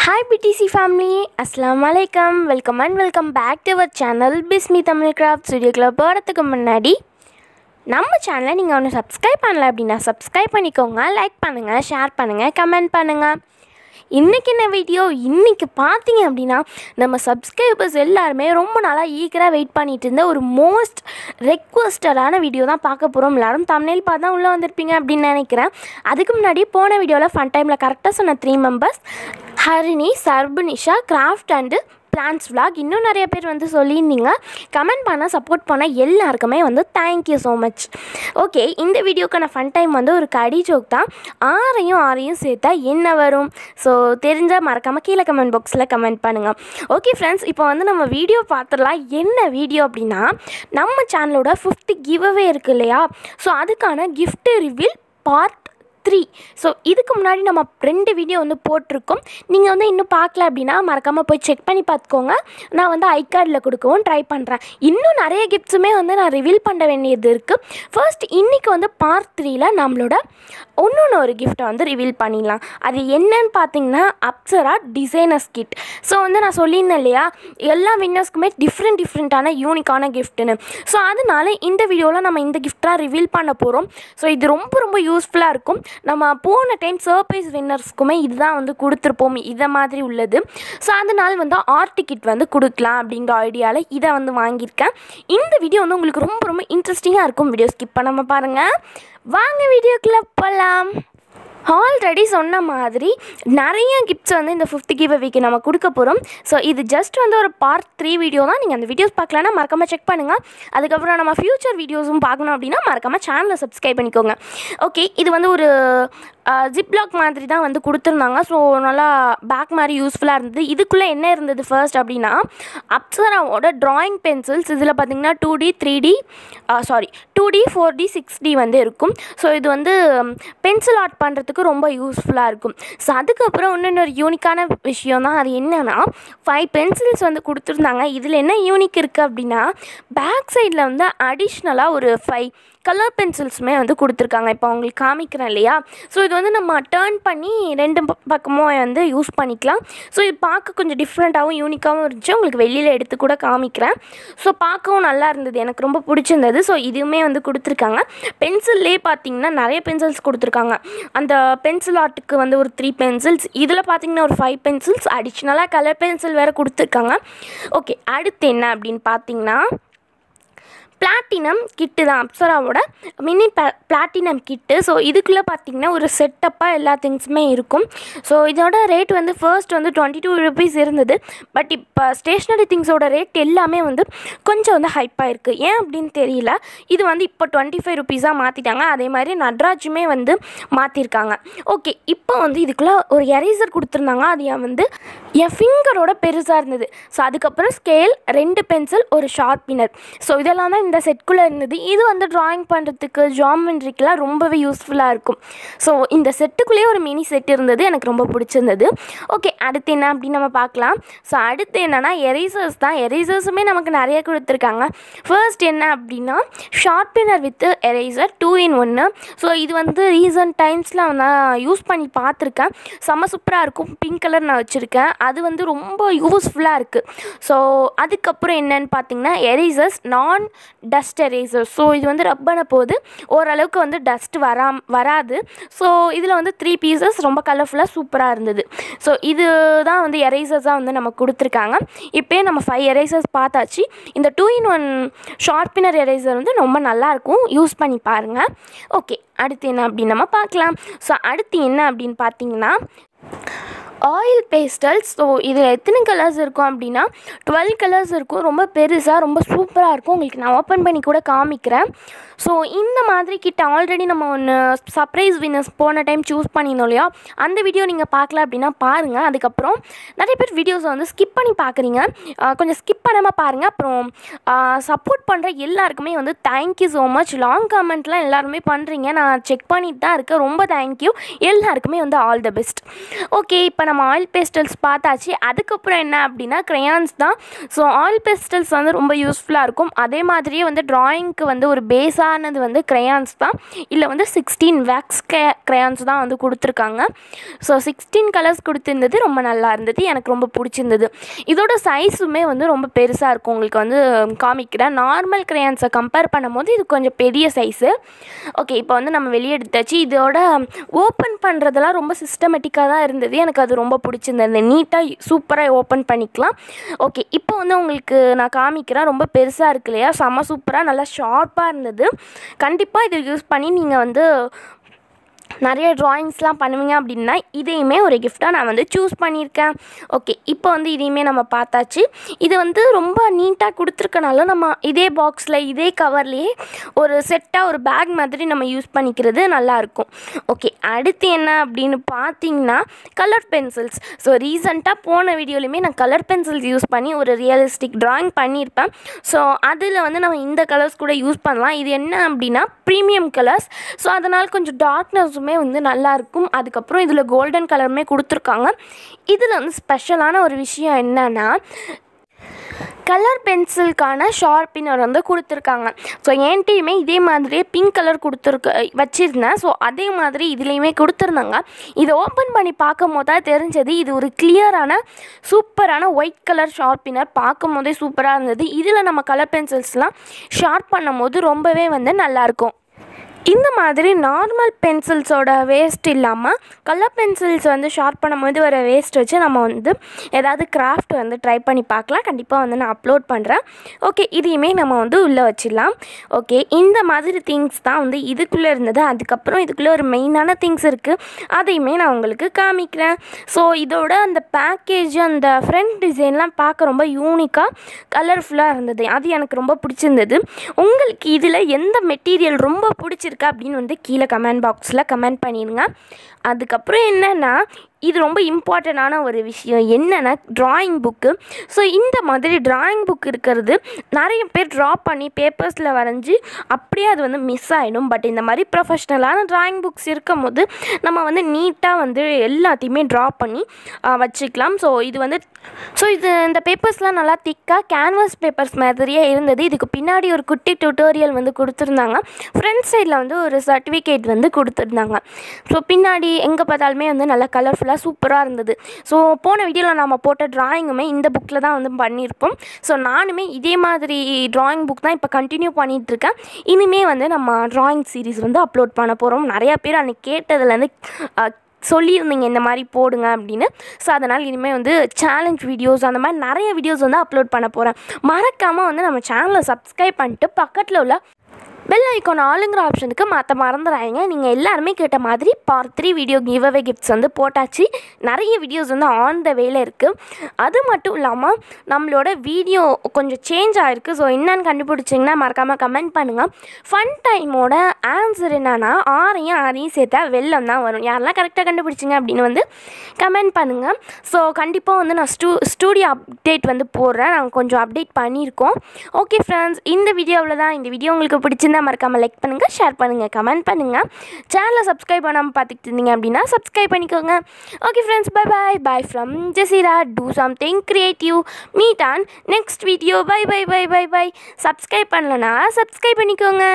Hi BTC family, Assalamualaikum, welcome back to our channel Bismi Tamil Craft Studio Club. போறதுக்கு முன்னாடி நம்ம சேனலை நீங்கள் ஒன்று சப்ஸ்கிரைப் பண்ணல அப்படின்னா சப்ஸ்கிரைப் பண்ணிக்கோங்க, லைக் பண்ணுங்கள், ஷேர் பண்ணுங்கள், கமெண்ட் பண்ணுங்கள். இன்றைக்கி என்ன வீடியோ, இன்றைக்கி பார்த்தீங்க அப்படின்னா நம்ம சப்ஸ்கிரைபர்ஸ் எல்லாருமே ரொம்ப நாளாக ஈகராக வெயிட் பண்ணிகிட்டு இருந்த ஒரு மோஸ்ட் ரெக்வஸ்டடான வீடியோ தான் பார்க்க போகிறோம். எல்லோரும் தம்ப்நெயில் பார்த்து தான் உள்ளே வந்திருப்பீங்க அப்படின்னு நினைக்கிறேன். அதுக்கு முன்னாடி போன வீடியோவில் ஃபன் டைமில் கரெக்டாக சொன்ன 3 members Harini, Sarbunisha, craft and plans vlog, இன்னும் நிறைய பேர் வந்து சொல்லியிருந்தீங்க. கமெண்ட் பண்ண சப்போர்ட் பண்ண எல்லாருக்குமே வந்து தேங்க்யூ ஸோ மச். ஓகே, இந்த வீடியோக்கான ஃபன் டைம் வந்து ஒரு கடி ஜோக் தான். ஆறையும் சேர்த்தா என்ன வரும்? ஸோ தெரிஞ்சால் மறக்காமல் கீழே கமெண்ட் பாக்ஸில் கமெண்ட் பண்ணுங்கள். ஓகே ஃப்ரெண்ட்ஸ், இப்போ வந்து நம்ம வீடியோ பார்த்துடலாம். என்ன வீடியோ அப்படின்னா, நம்ம சேனலோட 5th கிவ்அவே இருக்குது இல்லையா? ஸோ அதுக்கான கிஃப்ட் ரிவீல் பார்ட் 3. ஸோ இதுக்கு முன்னாடி நம்ம 2 வீடியோ வந்து போட்டிருக்கோம். நீங்கள் வந்து இன்னும் பார்க்கல அப்படின்னா மறக்காமல் போய் செக் பண்ணி பார்த்துக்கோங்க. நான் வந்து ஐகார்டில் கொடுக்கவும் ட்ரை பண்ணுறேன். இன்னும் நிறைய கிஃப்ட்ஸுமே வந்து நான் ரிவீல் பண்ண வேண்டியது இருக்குது. ஃபர்ஸ்ட் இன்றைக்கி வந்து பார்ட் 3ல் நம்மளோட ஒரு கிஃப்ட்டை வந்து ரிவீல் பண்ணிடலாம். அது என்னன்னு பார்த்தீங்கன்னா அப்சரா டிசைனர்ஸ் கிட். ஸோ வந்து நான் சொல்லியிருந்தேன் இல்லையா, எல்லா வின்னர்ஸ்க்குமே டிஃப்ரெண்ட்டான யூனிக்கான கிஃப்ட்டுன்னு. ஸோ அதனால இந்த வீடியோவில் நம்ம இந்த கிஃப்டாக ரிவீல் பண்ண போகிறோம். ஸோ இது ரொம்ப யூஸ்ஃபுல்லாக இருக்கும். நம்ம போன டைம் சர்ப்ரைஸ் வின்னர்ஸ்க்குமே இதுதான் வந்து கொடுத்துருப்போம், இதை மாதிரி உள்ளது. ஸோ அதனால் வந்து ஆர்ட் கிட் வந்து கொடுக்கலாம் அப்படிங்கிற ஐடியாவில் இதை வந்து வாங்கியிருக்கேன். இந்த வீடியோ வந்து உங்களுக்கு ரொம்ப இன்ட்ரெஸ்டிங்காக இருக்கும். வீடியோ ஸ்கிப் பண்ணாமல் பாருங்கள். வாங்க வீடியோக்குள்ளே போகலாம். ஆல்ரெடி சொன்ன மாதிரி நிறைய கிஃப்ட்ஸ் வந்து இந்த 5th கிவ்அவேக்கு நம்ம கொடுக்க போகிறோம். ஸோ இது ஜஸ்ட் வந்து ஒரு பார்ட் 3 வீடியோ தான். நீங்கள் அந்த வீடியோஸ் பார்க்கலன்னா மறக்காமல் செக் பண்ணுங்கள். அதுக்கப்புறம் நம்ம ஃப்யூச்சர் வீடியோஸும் பார்க்கணும் அப்படின்னா மறக்காமல் சேனலை சப்ஸ்கிரைப் பண்ணிக்கோங்க. ஓகே, இது வந்து ஒரு ஜிப்லாக் மாதிரி தான் வந்து கொடுத்துருந்தாங்க. ஸோ நல்லா பேக் மாதிரி யூஸ்ஃபுல்லாக இருந்தது. இதுக்குள்ளே என்ன இருந்தது ஃபர்ஸ்ட் அப்படின்னா, அப்சராவோட ட்ராயிங் பென்சில்ஸ். இதில் பார்த்திங்கன்னா 2D 4D 6D வந்து இருக்கும். ஸோ இது வந்து பென்சில் ஆர்ட் பண்ணுறதுக்கு ரொம்ப யூஸ்ஃபுல்லாக இருக்கும். ஸோ அதுக்கப்புறம் இன்னொரு யூனிக்கான விஷயம் தான். அது என்னென்னா 5 பென்சில்ஸ் வந்து கொடுத்துருந்தாங்க. இதில் என்ன யூனிக் இருக்குது அப்படின்னா, பேக் சைடில் வந்து அடிஷ்னலாக ஒரு 5 கலர் பென்சில்ஸுமே வந்து கொடுத்துருக்காங்க. இப்போ உங்களுக்கு காமிக்கிறேன் இல்லையா? ஸோ இது வந்து நம்ம டர்ன் பண்ணி 2 பக்கமும் வந்து யூஸ் பண்ணிக்கலாம். ஸோ இது பார்க்க கொஞ்சம் டிஃப்ரெண்ட்டாகவும் யூனிக்காகவும் இருந்துச்சு. உங்களுக்கு வெளியில் எடுத்து கூட காமிக்கிறேன். ஸோ பார்க்கவும் நல்லா இருந்தது, எனக்கு ரொம்ப பிடிச்சிருந்தது. ஸோ இதுவுமே வந்து கொடுத்துருக்காங்க. பென்சில்லே பார்த்திங்கன்னா நிறைய பென்சில்ஸ் கொடுத்துருக்காங்க. அந்த பென்சில் ஆர்ட்டுக்கு வந்து ஒரு 3 பென்சில்ஸ், இதில் பார்த்திங்கன்னா ஒரு 5 பென்சில்ஸ், அடிஷ்னலாக கலர் பென்சில் வேறு கொடுத்துருக்காங்க. ஓகே, அடுத்து என்ன அப்படின்னு பார்த்திங்கன்னா பிளாட்டினம் கிட்டு தான், அப்சராவோட மினி பிளாட்டினம் கிட்டு. ஸோ இதுக்குள்ளே பார்த்திங்கன்னா ஒரு செட்டப்பாக எல்லா திங்ஸுமே இருக்கும். ஸோ இதோட ரேட் வந்து ஃபர்ஸ்ட் வந்து 22 rupees இருந்தது. பட் இப்போ ஸ்டேஷ்னரி திங்ஸோட ரேட் எல்லாமே வந்து கொஞ்சம் வந்து ஹைப்பாக இருக்குது. ஏன் அப்படின்னு தெரியல. இது வந்து இப்போ 25 rupees மாற்றிட்டாங்க. அதே மாதிரி நட்ராஜுமே வந்து மாற்றிருக்காங்க. ஓகே, இப்போ வந்து இதுக்குள்ளே ஒரு எரேசர் கொடுத்துருந்தாங்க. அது வந்து என் ஃபிங்கரோட பெருசாக இருந்தது. ஸோ அதுக்கப்புறம் ஸ்கேல், 2 பென்சில், ஒரு ஷார்ப்னர். ஸோ இதெல்லாம் தான் இந்த செட்குள்ளே இருந்தது. இது வந்து ட்ராயிங் பண்ணுறதுக்கு, ஜாமெண்ட்ரிக்கெலாம் ரொம்பவே யூஸ்ஃபுல்லாக இருக்கும். ஸோ இந்த செட்டுக்குள்ளேயே ஒரு மினி செட் இருந்தது, எனக்கு ரொம்ப பிடிச்சிருந்தது. ஓகே, அடுத்து என்ன அப்படின்னு நம்ம பார்க்கலாம். ஸோ அடுத்து என்னென்னா எரேசர்ஸ் தான். எரேசர்ஸுமே நமக்கு நிறைய கொடுத்துருக்காங்க. ஃபர்ஸ்ட் என்ன அப்படின்னா sharpener with eraser 2 in 1. So இது வந்து ரீசன்ட் டைம்ஸில் நான் யூஸ் பண்ணி பார்த்துருக்கேன். செம்ம சூப்பராக இருக்கும். பிங்க் கலர் நான் வச்சுருக்கேன். அது வந்து ரொம்ப யூஸ்ஃபுல்லாக இருக்குது. ஸோ அதுக்கப்புறம் என்னன்னு பார்த்தீங்கன்னா எரேசர்ஸ் நான் டஸ்ட் எரேசர். ஸோ இது வந்து ரப் பண்ண போது ஓரளவுக்கு வந்து டஸ்ட் வராது. ஸோ இதில் வந்து 3 பீசஸ் ரொம்ப கலர்ஃபுல்லாக சூப்பராக இருந்தது. ஸோ இது தான் வந்து எரேசர்ஸாக வந்து நம்ம கொடுத்துருக்காங்க. இப்போயே நம்ம 5 எரேசர்ஸ் பார்த்தாச்சு. இந்த 2 in 1 ஷார்ப்னர் எரேசர் வந்து ரொம்ப நல்லாயிருக்கும், யூஸ் பண்ணி பாருங்கள். ஓகே, அடுத்து என்ன அப்படின்னு நம்ம பார்க்கலாம். ஸோ அடுத்து என்ன அப்படின்னு பார்த்தீங்கன்னா ஆயில் பேஸ்டல்ஸ். ஸோ இதில் எத்தனை கலர்ஸ் இருக்கும் அப்படின்னா 12 கலர்ஸ் இருக்கும். ரொம்ப பெருசாக ரொம்ப சூப்பராக இருக்கும். உங்களுக்கு நான் ஓப்பன் பண்ணி கூட காமிக்கிறேன். ஸோ இந்த மாதிரி கிட்ட ஆல்ரெடி நம்ம ஒன்று சர்ப்ரைஸ் வின்னர்ஸ் போன டைம் சூஸ் பண்ணியிருந்தோம் இல்லையா? அந்த வீடியோ நீங்கள் பார்க்கல அப்படின்னா பாருங்கள். அதுக்கப்புறம் நிறைய பேர் வீடியோஸை வந்து ஸ்கிப் பண்ணி பார்க்குறீங்க. கொஞ்சம் ஸ்கிப் பண்ணாமல் பாருங்கள். அப்புறம் சப்போர்ட் பண்ணுற எல்லாருக்குமே வந்து தேங்க்யூ ஸோ மச். லாங் கமெண்ட்லாம் எல்லாருமே பண்ணுறீங்க, நான் செக் பண்ணிட்டு தான் இருக்கேன். ரொம்ப தேங்க்யூ எல்லாருக்குமே வந்து ஆல் த பெஸ்ட். ஓகே, இப்போ நம்ம ஆயில் பேஸ்டல்ஸ் பார்த்தாச்சு. அதுக்கப்புறம் என்ன அப்படின்னா க்ரையான்ஸ் தான். ஸோ ஆயில் பேஸ்டல்ஸ் வந்து ரொம்ப யூஸ்ஃபுல்லாக இருக்கும். அதே மாதிரியே வந்து ட்ராயிங்க்கு வந்து ஒரு பேஸாக நல்லானது வந்து crayons தான். இல்லை வந்து 16 wax crayons தான் வந்து கொடுத்துருக்காங்க. ஸோ 16 கலர்ஸ் கொடுத்துருந்தது ரொம்ப நல்லா இருந்தது, எனக்கு ரொம்ப பிடிச்சிருந்தது. இதோட சைஸுமே வந்து ரொம்ப பெருசாக இருக்கும். உங்களுக்கு வந்து காமிக்கிறேன். நார்மல் crayonsை கம்பேர் பண்ணும்போது இது கொஞ்சம் பெரிய சைஸு. ஓகே, இப்போ வந்து நம்ம வெளியே எடுத்தாச்சு. இதோட ஓப்பன் பண்ணுறதெல்லாம் ரொம்ப சிஸ்டமேட்டிக்காக தான் இருந்தது, எனக்கு அது ரொம்ப பிடிச்சிருந்தது. நீட்டாக சூப்பராக ஓப்பன் பண்ணிக்கலாம். ஓகே, இப்போ வந்து உங்களுக்கு நான் காமிக்கிறேன். ரொம்ப பெருசாக இருக்கு இல்லையா, செம்ம சூப்பராக நல்லா ஷார்ப்பாக இருந்தது. கண்டிப்பாக இதை யூஸ் பண்ணி நீங்கள் வந்து நிறைய ட்ராயிங்ஸ்லாம் பண்ணுவீங்க அப்படின்னா இதையுமே ஒரு கிஃப்டாக நான் வந்து சூஸ் பண்ணியிருக்கேன். ஓகே, இப்போ வந்து இதையுமே நம்ம பார்த்தாச்சு. இது வந்து ரொம்ப நீட்டாக கொடுத்துருக்கனால நம்ம இதே பாக்ஸில் இதே கவர்லேயே ஒரு செட்டாக ஒரு பேக் மாதிரி நம்ம யூஸ் பண்ணிக்கிறது நல்லாயிருக்கும். ஓகே, அடுத்து என்ன அப்படின்னு பார்த்தீங்கன்னா கலர் பென்சில்ஸ். ஸோ ரீசெண்டாக போன வீடியோலையுமே நான் கலர் பென்சில்ஸ் யூஸ் பண்ணி ஒரு ரியலிஸ்டிக் ட்ராயிங் பண்ணியிருப்பேன். ஸோ அதில் வந்து நம்ம இந்த கலர்ஸ் கூட யூஸ் பண்ணலாம். இது என்ன அப்படின்னா ப்ரீமியம் கலர்ஸ். ஸோ அதனால் கொஞ்சம் டார்க்னஸுமே வந்து நல்லாயிருக்கும். அதுக்கப்புறம் இதில் கோல்டன் கலருமே கொடுத்துருக்காங்க. இதில் வந்து ஸ்பெஷலான ஒரு விஷயம் என்னன்னா கலர் பென்சிலுக்கான ஷார்ப்பினர் வந்து கொடுத்துருக்காங்க. ஸோ என்கிட்டையுமே இதே மாதிரியே பிங்க் கலர் வச்சுருந்தேன். ஸோ அதே மாதிரி இதுலேயுமே கொடுத்துருந்தாங்க. இதை ஓப்பன் பண்ணி பார்க்கும் போது தான் தெரிஞ்சது இது ஒரு கிளியரான சூப்பரான ஒயிட் கலர் ஷார்ப்பினர். பார்க்கும் போதே சூப்பராக இருந்தது. இதில் நம்ம கலர் பென்சில்ஸ்லாம் ஷார்ப் பண்ணும் போது ரொம்பவே வந்து நல்லாயிருக்கும். இந்த மாதிரி நார்மல் பென்சில்ஸோட வேஸ்ட் இல்லாமல் கலர் பென்சில்ஸ் வந்து ஷார்ப் பண்ணும்போது வர வேஸ்ட் வச்சு நம்ம வந்து ஏதாவது கிராஃப்ட் வந்து ட்ரை பண்ணி பார்க்கலாம். கண்டிப்பாக வந்து நான் அப்லோட் பண்ணுறேன். ஓகே, இதையுமே நம்ம வந்து உள்ளே வச்சிடலாம். ஓகே, இந்த மாதிரி திங்ஸ் தான் வந்து இதுக்குள்ளே இருந்தது. அதுக்கப்புறம் இதுக்குள்ளே ஒரு மெயினான திங்ஸ் இருக்குது, அதையுமே நான் உங்களுக்கு காமிக்கிறேன். ஸோ இதோட அந்த பேக்கேஜ் அந்த ஃப்ரண்ட் டிசைன்லாம் பார்க்க ரொம்ப யூனிக்காக கலர்ஃபுல்லாக இருந்தது. அது எனக்கு ரொம்ப பிடிச்சிருந்தது. உங்களுக்கு இதில் எந்த மெட்டீரியல் ரொம்ப பிடிச்சிருக்கு அப்படின்னு வந்து கீழே கமெண்ட் பாக்ஸில் கமெண்ட் பண்ணிடுங்க. அதுக்கப்புறம் என்னென்னா இது ரொம்ப இம்பார்ட்டண்டான ஒரு விஷயம் என்னென்னா ட்ராயிங் புக்கு. ஸோ இந்த மாதிரி ட்ராயிங் புக் இருக்கிறது நிறைய பேர் ட்ரா பண்ணி பேப்பர்ஸில் வரைஞ்சி அப்படியே அது வந்து மிஸ் ஆகிடும். பட் இந்த மாதிரி ப்ரொஃபஷ்னலான ட்ராயிங் புக்ஸ் இருக்கும் போது நம்ம வந்து நீட்டாக வந்து எல்லாத்தையுமே ட்ரா பண்ணி வச்சுக்கலாம். இது இந்த பேப்பர்ஸ்லாம் நல்லா திக்காக கேன்வாஸ் பேப்பர்ஸ் மாதிரியே இருந்தது. இதுக்கு பின்னாடி ஒரு குட்டி டியூட்டோரியல் வந்து கொடுத்துருந்தாங்க. ஃப்ரண்ட் சைடில் வந்து ஒரு சர்டிஃபிகேட் வந்து கொடுத்துருந்தாங்க. ஸோ பின்னாடி எங்கே பார்த்தாலுமே வந்து நல்லா கலர்ஃபுல்லாக சூப்பராக இருந்தது. ஸோ போன வீடியோவில் நம்ம போட்ட ட்ராயிங்குமே இந்த புக்கில் தான் வந்து பண்ணியிருப்போம். ஸோ நானுமே இதே மாதிரி ட்ராயிங் புக் தான் இப்போ கண்டினியூ பண்ணிகிட்ருக்கேன். இனிமேல் வந்து நம்ம ட்ராயிங் சீரீஸ் வந்து அப்லோட் பண்ண போகிறோம். நிறையா பேர் அன்றைக்கி கேட்டதுலேருந்து சொல்லியிருந்தீங்க இந்த மாதிரி போடுங்க அப்படின்னு. ஸோ அதனால் இனிமேல் வந்து சேலஞ்ச் வீடியோஸ் அந்த மாதிரி நிறைய வீடியோஸ் வந்து அப்லோட் பண்ண போகிறேன். மறக்காமல் வந்து நம்ம சேனலை சப்ஸ்கிரைப் பண்ணிட்டு பக்கத்தில் உள்ள பெல் ஐக்கான் ஆளுங்கிற ஆப்ஷனுக்கு மறந்துடாதீங்க. நீங்கள் எல்லாருமே கேட்ட மாதிரி பார்ட் 3 வீடியோ கிவ்அவே கிஃப்ட்ஸ் வந்து போட்டாச்சு. நிறைய வீடியோஸ் வந்து ஆன் த வேல இருக்குது. அது மட்டும் இல்லாமல் நம்மளோட வீடியோ கொஞ்சம் சேஞ்ச் ஆகிருக்கு. ஸோ என்னென்னு கண்டுபிடிச்சிங்கன்னா மறக்காமல் கமெண்ட் பண்ணுங்கள். ஃபன் டைமோட ஆன்சர் என்னன்னா ஆரையும் சேர்த்தா வெள்ளம் தான் வரும். யாரெல்லாம் கரெக்டாக கண்டுபிடிச்சிங்க அப்படின்னு வந்து கமெண்ட் பண்ணுங்கள். ஸோ கண்டிப்பாக வந்து நான் ஸ்டூடியோ அப்டேட் வந்து போடுறேன். நாங்கள் கொஞ்சம் அப்டேட் பண்ணியிருக்கோம். ஓகே ஃப்ரெண்ட்ஸ், இந்த வீடியோவில் தான். இந்த வீடியோ உங்களுக்கு பிடிச்சிருந்தா மறக்காமல் லைக் பண்ணுங்கள், ஷேர் பண்ணுங்கள், கமெண்ட் பண்ணுங்கள். சேனலை சப்ஸ்கிரைப் பண்ணாமல் பார்த்துக்கிட்டு இருந்தீங்க அப்படின்னா சப்ஸ்கிரைப் பண்ணிக்கோங்க. Okay friends, bye bye. Bye from Jaseera. Do something creative. Meet on next video. Bye bye bye bye bye. Subscribe பண்ணலனா சப்ஸ்கிரைப் பண்ணிக்கோங்க.